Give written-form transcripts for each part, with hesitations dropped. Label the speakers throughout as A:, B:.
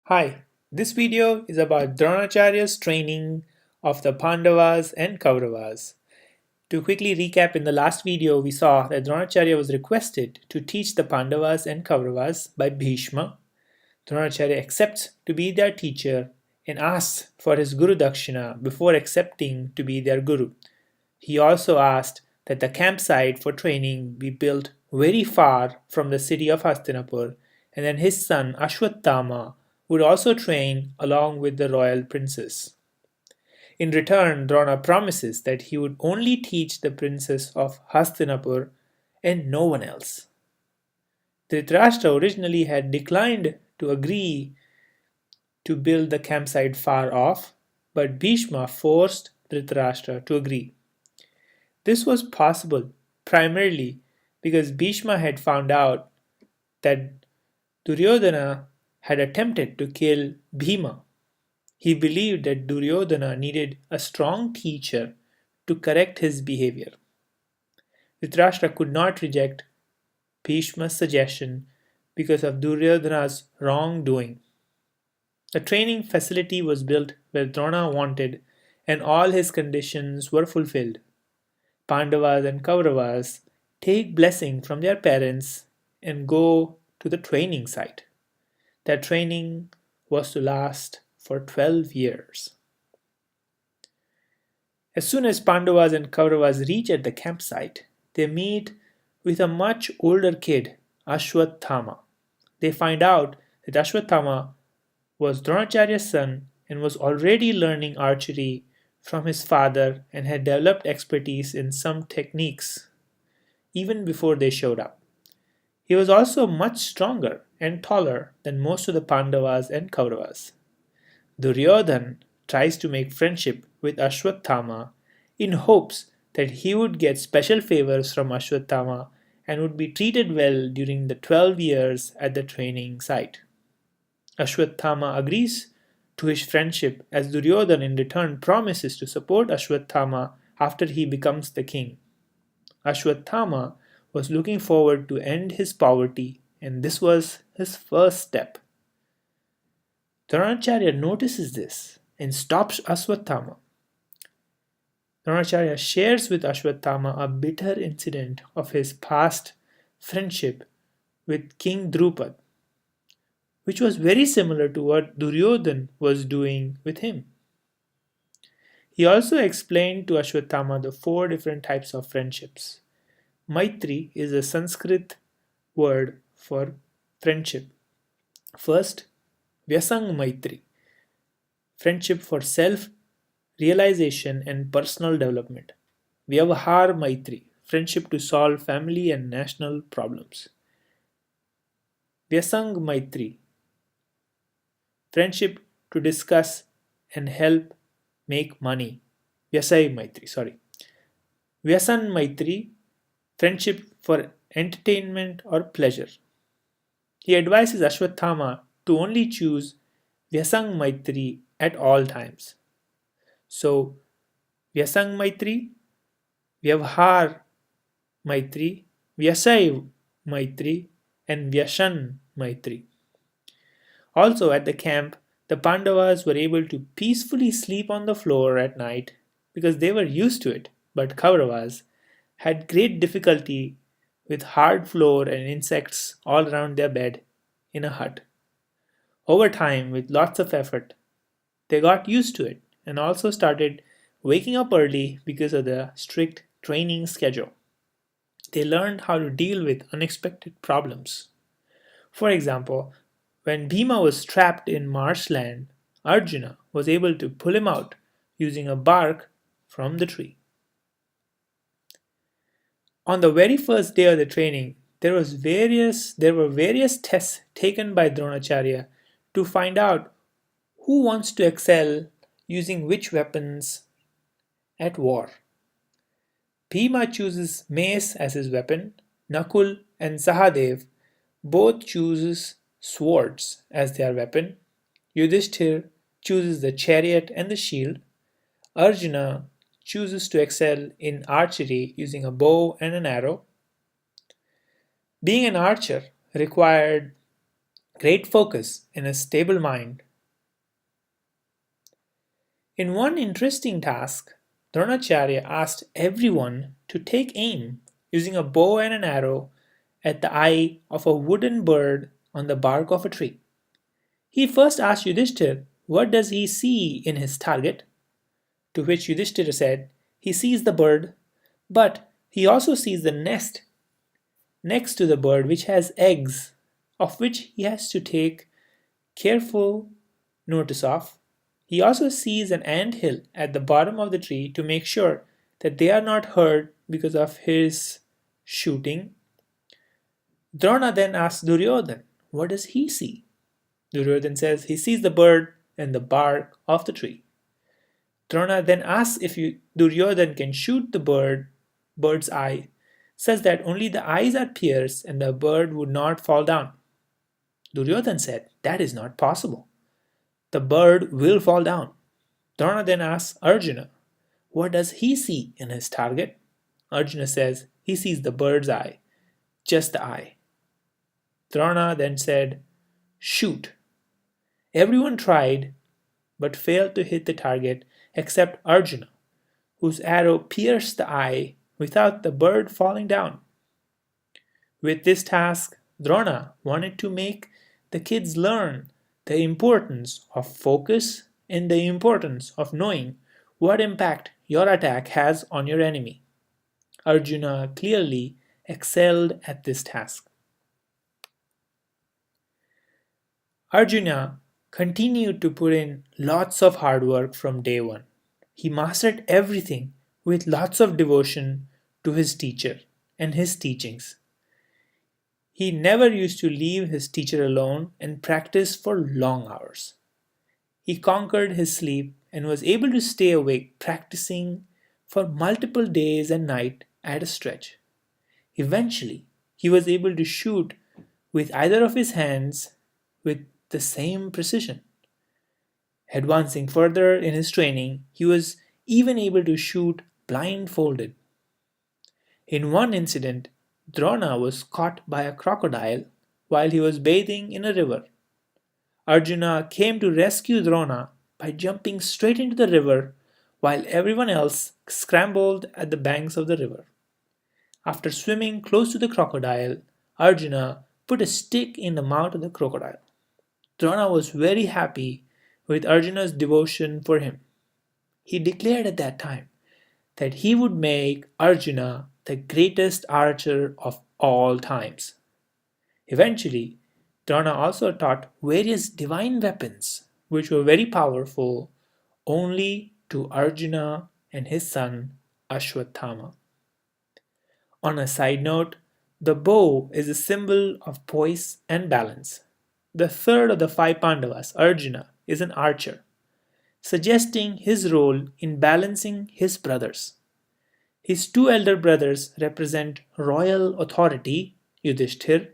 A: Hi, this video is about Dronacharya's training of the Pandavas and Kauravas. To quickly recap, in the last video we saw that Dronacharya was requested to teach the Pandavas and Kauravas by Bhishma. Dronacharya accepts to be their teacher and asks for his Guru Dakshina before accepting to be their Guru. He also asked that the campsite for training be built very far from the city of Hastinapur, and then his son Ashwatthama would also train along with the royal princess. In return, Drona promises that he would only teach the princess of Hastinapur and no one else. Dhritarashtra originally had declined to agree to build the campsite far off, but Bhishma forced Dhritarashtra to agree. This was possible primarily because Bhishma had found out that Duryodhana had attempted to kill Bhima. He believed that Duryodhana needed a strong teacher to correct his behavior. Dhritarashtra could not reject Bhishma's suggestion because of Duryodhana's wrongdoing. The training facility was built where Drona wanted, and all his conditions were fulfilled. Pandavas and Kauravas take blessing from their parents and go to the training site. Their training was to last for 12 years. As soon as Pandavas and Kauravas reach at the campsite, they meet with a much older kid, Ashwatthama. They find out that Ashwatthama was Dronacharya's son and was already learning archery from his father and had developed expertise in some techniques even before they showed up. He was also much stronger and taller than most of the Pandavas and Kauravas. Duryodhan tries to make friendship with Ashwatthama in hopes that he would get special favors from Ashwatthama and would be treated well during the 12 years at the training site. Ashwatthama agrees to his friendship as Duryodhan in return promises to support Ashwatthama after he becomes the king. Ashwatthama was looking forward to end his poverty, and this was his first step. Dronacharya notices this and stops Ashwatthama. Dronacharya shares with Ashwatthama a bitter incident of his past friendship with King Drupad, which was very similar to what Duryodhan was doing with him. He also explained to Ashwatthama the four different types of friendships. Maitri is a Sanskrit word for friendship. First, Vyasang Maitri, friendship for self realization and personal development. Vyavahar Maitri, friendship to solve family and national problems. Vyasang Maitri, friendship to discuss and help make money. Vyasai Maitri, sorry. Vyasan Maitri, friendship for entertainment or pleasure. He advises Ashwatthama to only choose Vyasang Maitri at all times. So, Vyasang Maitri, Vyavhar Maitri, Vyasai Maitri, and Vyashan Maitri. Also, at the camp, the Pandavas were able to peacefully sleep on the floor at night because they were used to it, but Kauravas had great difficulty with hard floor and insects all around their bed in a hut. Over time, with lots of effort, they got used to it and also started waking up early because of the strict training schedule. They learned how to deal with unexpected problems. For example, when Bhima was trapped in marshland, Arjuna was able to pull him out using a bark from the tree. On the very first day of the training, there were various tests taken by Dronacharya to find out who wants to excel using which weapons at war. Bhima chooses mace as his weapon. Nakul and Sahadev both chooses swords as their weapon. Yudhishthir chooses the chariot and the shield. Arjuna chooses to excel in archery using a bow and an arrow. Being an archer required great focus and a stable mind. In one interesting task, Dronacharya asked everyone to take aim using a bow and an arrow at the eye of a wooden bird on the bark of a tree. He first asked Yudhishthir what does he see in his target, to which Yudhishthir said he sees the bird, but he also sees the nest next to the bird which has eggs, of which he has to take careful notice of. He also sees an ant hill at the bottom of the tree to make sure that they are not hurt because of his shooting. Drona then asks Duryodhan, what does he see? Duryodhan says he sees the bird and the bark of the tree. Drona then asks if Duryodhan can shoot the bird's eye, says that only the eyes are pierced and the bird would not fall down. Duryodhan said that is not possible. The bird will fall down. Drona then asks Arjuna, what does he see in his target? Arjuna says he sees the bird's eye, just the eye. Drona then said, shoot. Everyone tried but failed to hit the target except Arjuna, whose arrow pierced the eye without the bird falling down. With this task, Drona wanted to make the kids learn the importance of focus and the importance of knowing what impact your attack has on your enemy. Arjuna clearly excelled at this task. Arjuna continued to put in lots of hard work from day one. He mastered everything with lots of devotion to his teacher and his teachings. He never used to leave his teacher alone and practice for long hours. He conquered his sleep and was able to stay awake practicing for multiple days and nights at a stretch. Eventually, he was able to shoot with either of his hands with the same precision. Advancing further in his training, he was even able to shoot blindfolded. In one incident, Drona was caught by a crocodile while he was bathing in a river. Arjuna came to rescue Drona by jumping straight into the river while everyone else scrambled at the banks of the river. After swimming close to the crocodile, Arjuna put a stick in the mouth of the crocodile. Drona was very happy with Arjuna's devotion for him. He declared at that time that he would make Arjuna the greatest archer of all times. Eventually, Drona also taught various divine weapons which were very powerful only to Arjuna and his son Ashwatthama. On a side note, the bow is a symbol of poise and balance. The third of the five Pandavas, Arjuna, is an archer, suggesting his role in balancing his brothers. His two elder brothers represent royal authority, Yudhishthir,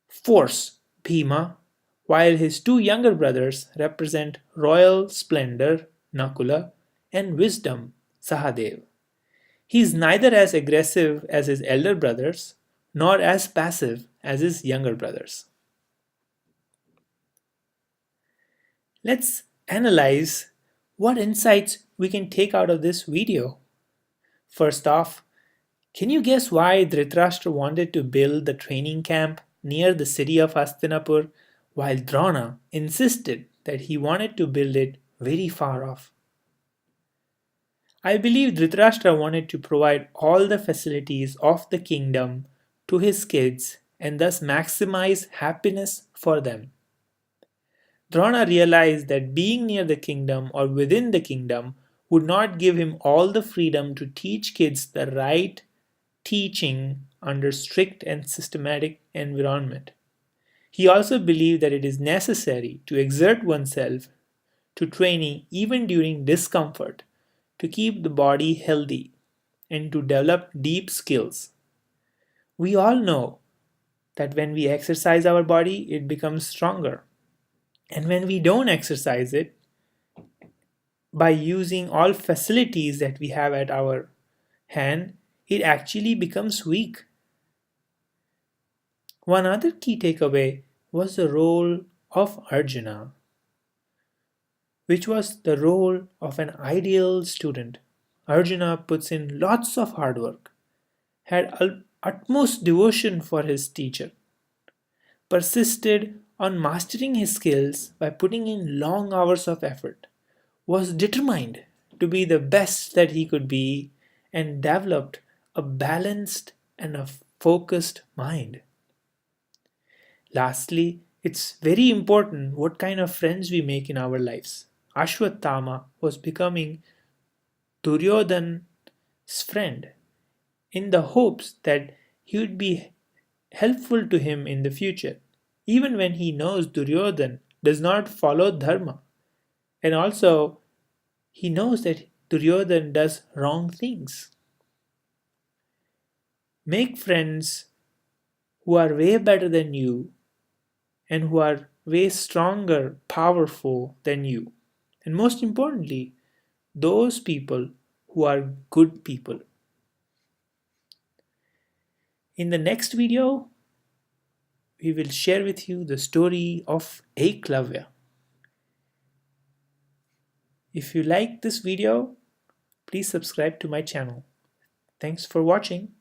A: force, Bhima, while his two younger brothers represent royal splendor, Nakula, and wisdom, Sahadev. He is neither as aggressive as his elder brothers nor as passive as his younger brothers. Let's analyze what insights we can take out of this video. First off, can you guess why Dhritarashtra wanted to build the training camp near the city of Hastinapur while Drona insisted that he wanted to build it very far off? I believe Dhritarashtra wanted to provide all the facilities of the kingdom to his kids and thus maximize happiness for them. Drona realized that being near the kingdom or within the kingdom would not give him all the freedom to teach kids the right teaching under strict and systematic environment. He also believed that it is necessary to exert oneself to training even during discomfort to keep the body healthy and to develop deep skills. We all know that when we exercise our body, it becomes stronger. And when we don't exercise it, by using all facilities that we have at our hand, it actually becomes weak. One other key takeaway was the role of Arjuna, which was the role of an ideal student. Arjuna puts in lots of hard work, had utmost devotion for his teacher, persisted on mastering his skills by putting in long hours of effort, was determined to be the best that he could be, and developed a balanced and a focused mind. Lastly, it's very important what kind of friends we make in our lives. Ashwatthama was becoming Duryodhana's friend in the hopes that he would be helpful to him in the future, even when he knows Duryodhan does not follow Dharma, and also he knows that Duryodhan does wrong things. Make friends who are way better than you and who are way stronger, powerful than you. And most importantly, those people who are good people. In the next video, we will share with you the story of Eklavya. If you like this video, please subscribe to my channel. Thanks for watching.